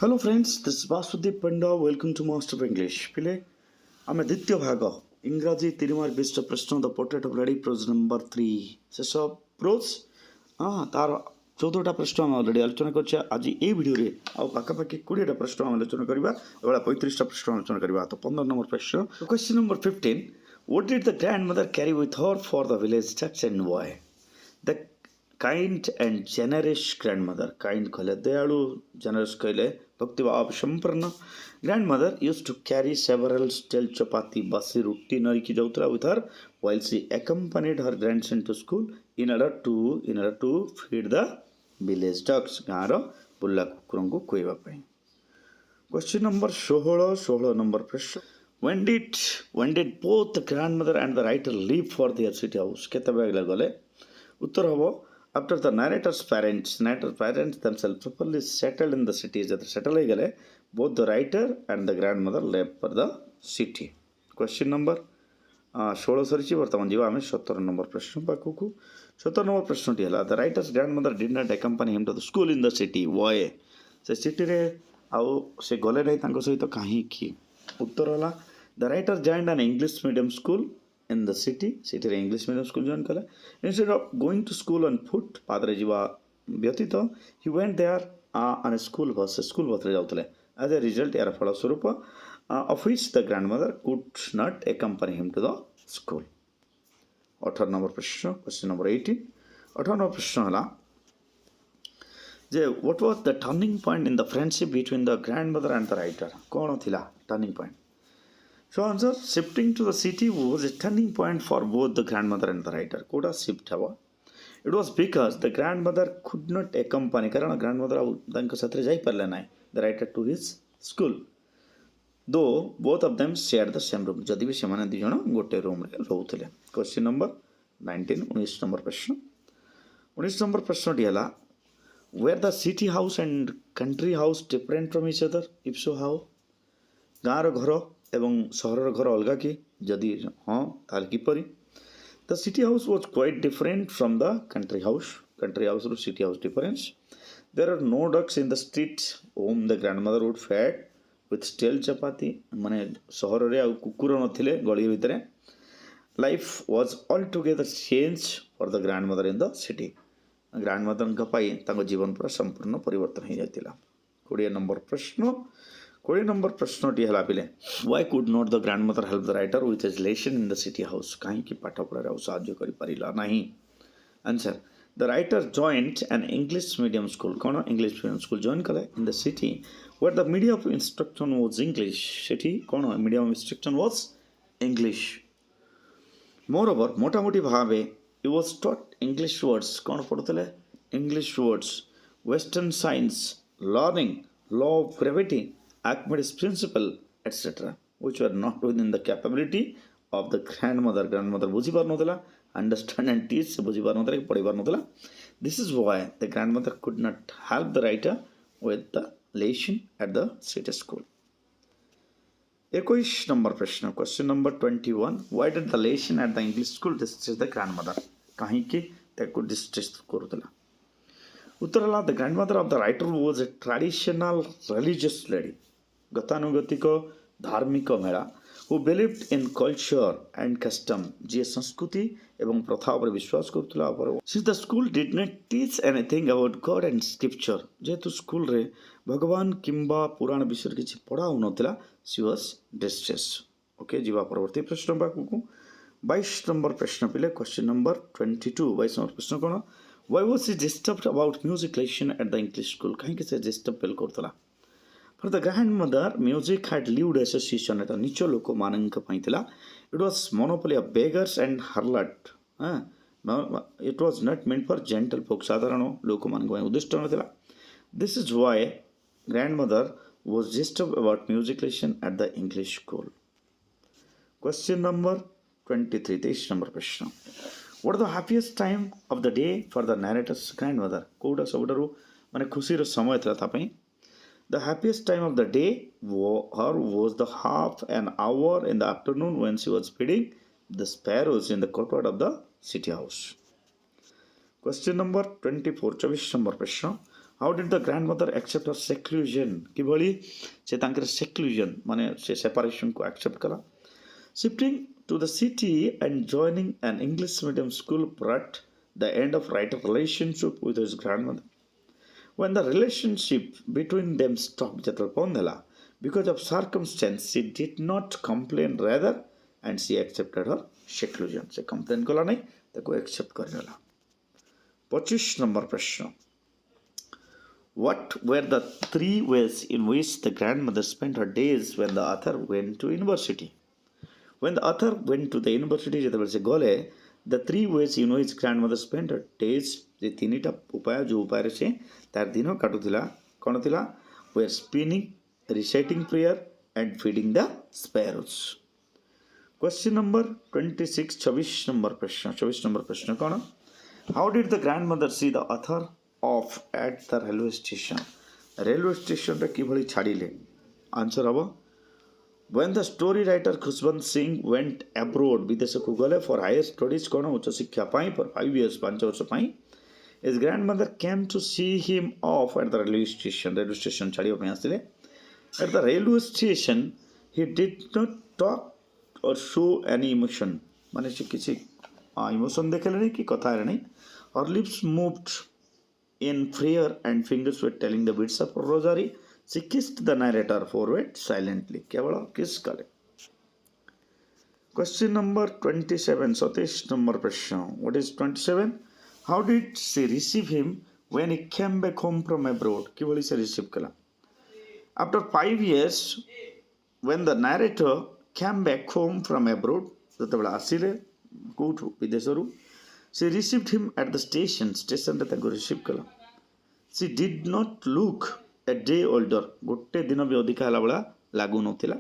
Hello friends, this is Vasudev Panda. Welcome to Master of English. ପିଲେ ଆମେ ଦ୍ୱିତୀୟ ଭାଗ ଇଂରାଜୀ 3 ମାର୍କ ବିଶିଷ୍ଟ ପ୍ରଶ୍ନ the portrait of lady prose number 3 ଶେଷ ପ୍ରୋଜ୍ ତାର 14ଟା ପ୍ରଶ୍ନ ଆମେ ଅଲରେଡ଼ି ଆଲୋଚନା କରିଛେ। ଆଜି ଏଇ ଭିଡ଼ିଓରେ ଆଉ ପାଖାପାଖି 20ଟା ପ୍ରଶ୍ନ ଆମେ ଆଲୋଚନା କରିବା, ଏଭଳିଆ 35ଟା ପ୍ରଶ୍ନ ଆଲୋଚନା କରିବା। ତ 15 ନମ୍ବର ପ୍ରଶ୍ନ, question number 15, what did the grandmother carry with her for the village ducks and why? The kind and generous grandmother, kind कहले दयालु, generous कहले भक्तिभाव संपन्न, grandmother used to carry several stale chapati basi rutti नरिकी जाउतला with her while she accompanied her grandson to school in order to feed the village ducks, गाँर बुल्ला कुकुरंकु खुएबा पई। Question number 16 number प्रश्न, when did both the grandmother and the writer leave for their city house? केतबेला गले? उत्तर हबो after the narrator's parents themselves properly settled in the city, settle हो गले, both the writer and the grandmother left for the city. Question number 16 सरी बर्तमान जीवा आम 17 number प्रश्न पाखक। 17 number प्रश्न टी है, the writer's grandmother did not accompany him to the school in the city, why? से सिटी रे आउ से गले नहीं सहित कहीं। उत्तर है, the writer joined an English medium school in the city रे English medium school join कला। Instead of going to school on foot, पादरे जीवा व्यतीत, he went there on a school bus रे जाउतले। As a result, यार फल स्वरूप of which the grandmother could not accompany him to the school. 18 number प्रश्न, question number 18, 18 number प्रश्न हला जे what was the turning point in the friendship between the grandmother and the writer? कौन थिला turning point? So answer, shifting to the city was a turning point for both the grandmother and the writer. Koda shift हवा? It was because the grandmother could not accompany, कारण grandmother तांको साथरे जाई परले नाय, the writer to his school. Though both of them shared the same room, जदि भी सेमाने दि जण गोटे रूम रे रहउथिले। क्वेश्चन नंबर 19 19 नंबर प्रश्न, 19 नंबर प्रश्न टी हला, were the city house and country house different from each other? If so, how? गाँर घर एवं सहर घर अलगा कि जदि हाँ ताल किपरि? The city house was quite different from the country house row city house difference. There are no ducks in the street whom the grandmother would feed with stale chapati, माने सहर रे आ कुकुर नथिले गली भितरे। Life was altogether changed for the grandmother in the city. Grandmother का पाई तांको जीवन पूरा संपूर्ण परिवर्तन हो जातिला। 20 नंबर प्रश्न, 20 नंबर प्रश्न टी हला पिले, why could not the grandmother help the writer with his lesson in the city house? कहीं की पाठ पढ़ा साहाय्य करि परिला नहीं। Answer, the writer joined an English medium school, कौन English medium school join कले in the city where the medium of instruction was English, city कौन medium of instruction was English. Moreover, मोटा मोटी भावे he was taught English words, कौन पढ़ुतले English words, Western science, learning, law of gravity, Archimedes principle, etc., which were not within the capability of the grandmother. Grandmother बुझी पार नोदला, understand and teach से बुझी पार नोदला, पढ़ी पार नोदला. This is why the grandmother could not help the writer with the lesson at the city school. 21 number प्रश्न, question number 21, why did the lesson at the English school distress the grandmother? कहीं की ताको distress करूतला? उत्तर हला, the grandmother of the writer was a traditional religious lady, गतानुगतिक धार्मिक मेला, who believed in culture and custom, जे संस्कृति एवं प्रथा पर विश्वास करूतला। Since the school did not teach anything about God and scripture, जेतु स्कूल रे भगवान किंबा पुराण विषय किछि पढ़ाउ नथिला, she was distressed. ओके, जीवा परवर्ती प्रश्न बाकू 22 नंबर प्रश्न पिले, क्वेश्चन नंबर 22, 22 नंबर प्रश्न कोन, why was she disturbed about music lesson at the English school? कहीं के से डिस्टर्ब पेल करतला? For the grandmother, music had lived association at a nicho loko mananka paintila. It was monopoly of beggars and harlot. No, it was not meant for gentle folk. Sadharano loko mananka udishtanatila. This is why grandmother was disturbed about music lesson at the English school. Question number 23, 23 number question. What is the happiest time of the day for the narrator's grandmother? कोड़ा सबडरू माने खुशी रो समय था तापई। The happiest time of the day was the half an hour in the afternoon when she was feeding the sparrows in the courtyard of the city house. Question number 24, 24 number प्रश्न, how did the grand mother accept her seclusion किभली से तांकर seclusion माने से separation को accept कला shifting to the city and joining an English medium school brought the end of right relationship with his grandmother when the relationship between them stopped ଯେତେବେଳେ ବନ୍ଦ ହେଲା because of circumstance she did not complain rather and she accepted her seclusion ସେ complain କଲା नहीं ତାକୁ accept କରିନେଲା 25 number प्रश्न what were the three ways in which the grandmother spent her days when the author went to university when the author went to the university ଯେତେବେଳେ ସେ ଗଲେ the three ways in which grandmother spent her days जे तीनटा उपाय जो उपाय से तार दिन काटुला कौन थिला वे spinning reciting prayer and feeding the sparrows question number 26 26 number प्रश्न कौन how did the grandmother see the author off at the railway station रे किभली छाड़िले आंसर हबो when the story writer Khushwant Singh went abroad विदेश को गले for higher studies कौन उच्च शिक्षा पाई for 5 years 5 वर्ष पाई his grandmother came to see him off at the railway station छाड़ियो पे आसिले at the railway station he did not talk or show any emotion माने से किसी इमोशन देखेले नहीं कि कथा है नहीं her lips moved in prayer and fingers were telling the beads of rosary she kissed the narrator forward silently केवल किस कले question number 27 27 number प्रश्न what is 27 how did she receive him when he came back home from abroad किभली से receive कला after 5 years when the narrator came back home from abroad जेतेबेला आसिले कोठु विदेशरु she received him at the station रे ताको receive कला she did not look a day older गोटे दिन भी अधिक हला बला लागू नथिला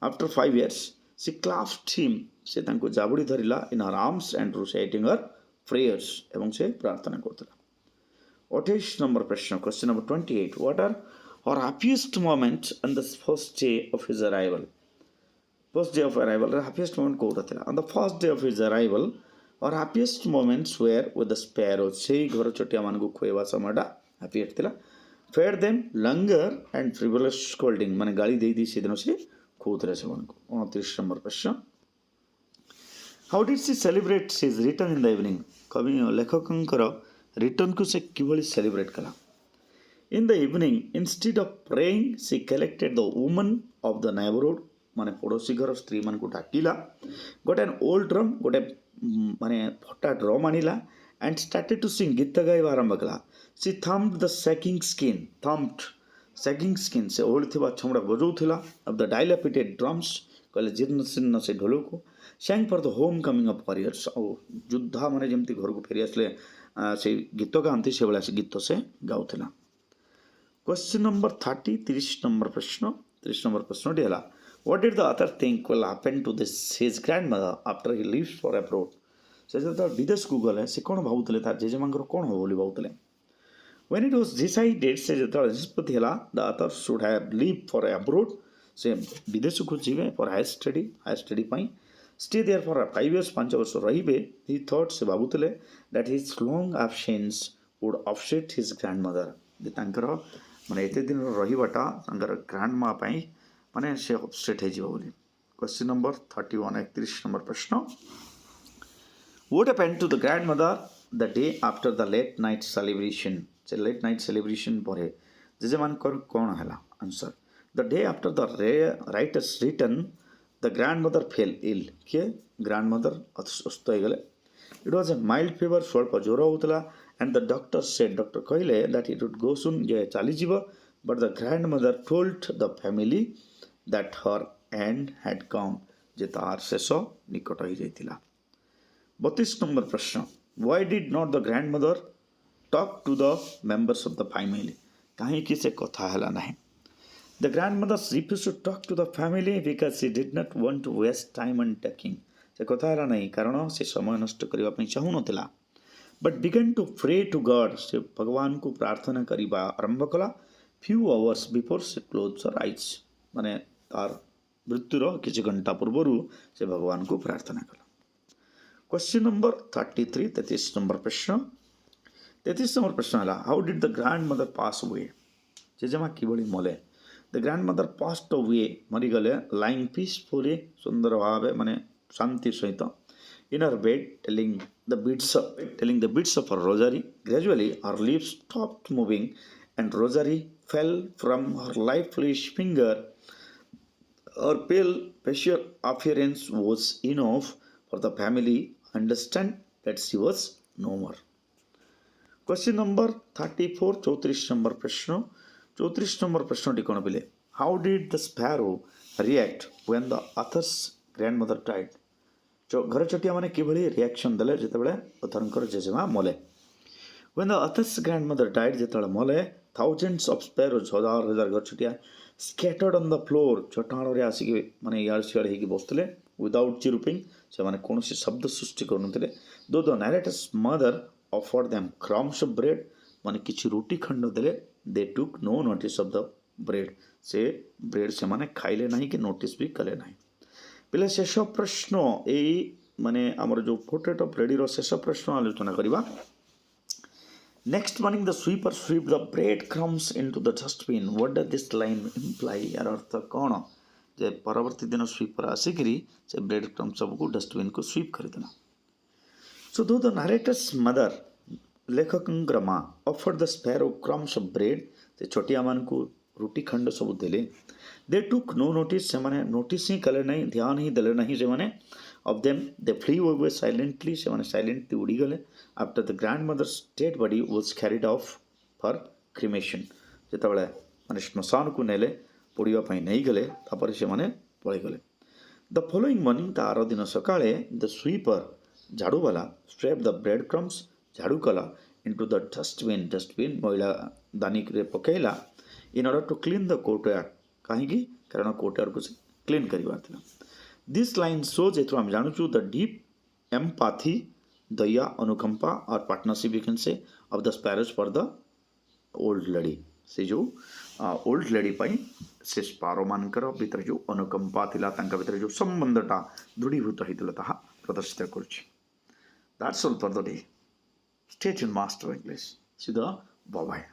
after 5 years she clasped him से ताको जाबुडी धरिला in her arms and reciting her prayers एवं से प्रार्थना करतला 28 नंबर प्रश्न question number 28 what are her happiest moments on the first day of his arrival happiest moment कोटा थिला on the first day of his arrival her happiest moments were with the sparrows से घर छोटिया मान को खोएवा समयटा happiest थिला fed them longer and frivolous scolding माने गाली दे दी से दिन से खोतरे से मान को 29 नंबर प्रश्न how did she celebrate his return in the evening कवि लेखकंकर रिटर्न को से किभली सेलिब्रेट कला in the evening instead of praying she collected the women of the neighbourhood माने पड़ोसी घर स्त्री मान को डाकिला got an old drum got a माने फटा drum आनिला and started to sing गीत गाइबा आरंभ कला she thumped the sagging skin से ओळथिबा छमड़ा बजौथिला of the dilapidated drums कहले जीर्ण शीर्ण से ढोल को sang for the home coming of warriors युद्धा माने जेमती घर को फेरी आसले से गीत गांती से वाला से गीत से गाउथिला क्वेश्चन नंबर 30 30 नंबर प्रश्न डेला what did the author think will happen to this his grandmother after he leaves for abroad से जब विदेश को गले से कोन भाउतले तार जेजेमांगर कोन हो बोली भाउतले when it was decided से जब निष्पत्ति हला the author should have leave for abroad से विदेश को जीवे for higher study pi stay there for 5 years 5 वर्ष रहिबे he thought से भाबुतले that his long absence would upset his grandmother जे तांकर माने एते दिन रहिबाटा तांकर ग्रैंडमा पाई माने से अपसेट हे जिवो बोली क्वेश्चन नंबर 31 31 नंबर प्रश्न what happened to the grandmother the day after the late night celebration परे जे मान कोन हला answer the day after the writer's return the grandmother fell ill के grandmother अस्वस्थ हो गले it was a mild fever स्वल्प ज्वर होतला and the doctor कहले that it would go soon जे चली जीव but the grandmother told the family that her end had come जे तार शेष निकट हो जाइतिला 32 नंबर प्रश्न why did not the grandmother talk to the members of the family काहे कि से कथा हला नाही the grandmother refused to talk to the family because she did not want to waste time on talking से कथा हला नाही कारण से समय नष्ट करबा पई चाहू नथिला but began to pray to God से भगवान को प्रार्थना करिबा आरंभ कला few hours before she closed her eyes माने तार मृत्युर किछि घंटा पूर्वरु से भगवान को प्रार्थना कला क्वेश्चन नंबर 33 33 नंबर प्रश्न 33 नंबर प्रश्न है how did the grand mother pass away जेजेमा किभଳି मले the grand mother passed away मरीगले लाइंग पीसफुली सुंदर भाव माने शांति सहित in her bed telling the beats of her rosary. Gradually her lips stopped moving and rosary fell from her lifeless finger. Her pale facial appearance was enough for the family to understand that she was no more. Question number 34 34 number प्रश्न 34 number प्रश्न T कोन पिले how did the sparrow react when the author's grandmother died घर चटिया मैंने किभଳି reaction देले जेतेबेले अथरंकर जेजेमा मले when the author's grandmother died जेतेबेले मले thousands of sparrows हजार हजार घर चटिया scattered on the floor चटाण रे आसी माने यार सियार हेकी बसतले without chirruping से माने कोनोसी शब्द सृष्टि करनतले though the narrator's mother offered them crumbs of bread माने किछि रोटी खंड देले they took no notice of the bread से ब्रेड से माने खाइले नहीं कि नोटिस भी कले नहीं पिले शेष प्रश्न यही माने आमर जो पोर्ट्रेट ऑफ लेडी रो शेष प्रश्न आलोचना करिबा next morning the sweeper sweep the bread crumbs into the dustbin what does this line imply यार अर्थ कोन जे परवर्ती दिन स्वीपर आसिकरी से ब्रेड क्रम्स सब को डस्टबिन को स्वीप कर देना सो दो द नरेटर्स मदर लेखकंकर मां offered the sparrow crumbs of bread से छोटिया मान को रोटी खंड सब देले दे टुक नो नोटिस से माने नोटिस ही कले नहीं ध्यान ही देले नहीं से माने of them they flee away silently से माने साइलेंटली उड़ी गले after the grand mother's dead body was carried off for cremation जेतबेले माने श्मशान को नेले पोड़िया पई नहीं गले तापर से माने पळे गले द फॉलोइंग मॉर्निंग तार दिन सकाळे द स्वीपर झाड़ू वाला स्ट्रेप द ब्रेड क्रम्स झाड़ू कला इनटू द डस्टबिन महिला दानी रे पकेला in order to clean the courtyard कहीं कारण कोर्टयार्ड को क्लीन करिवार थिला दिस लाइन शोज एथु हम जानू छु द डीप एम्पैथी दया अनुकंपा और partnership you can say of the sparrows for the old lady से जो ओल्ड लेडी पई से स्पारो मानकर भीतर जो अनुकंपा थिला तांका भीतर जो संबंधटा दृढ़ीभूत हितला ताहा प्रदर्शित करछि that's all for the day stay tune master English see the bye bye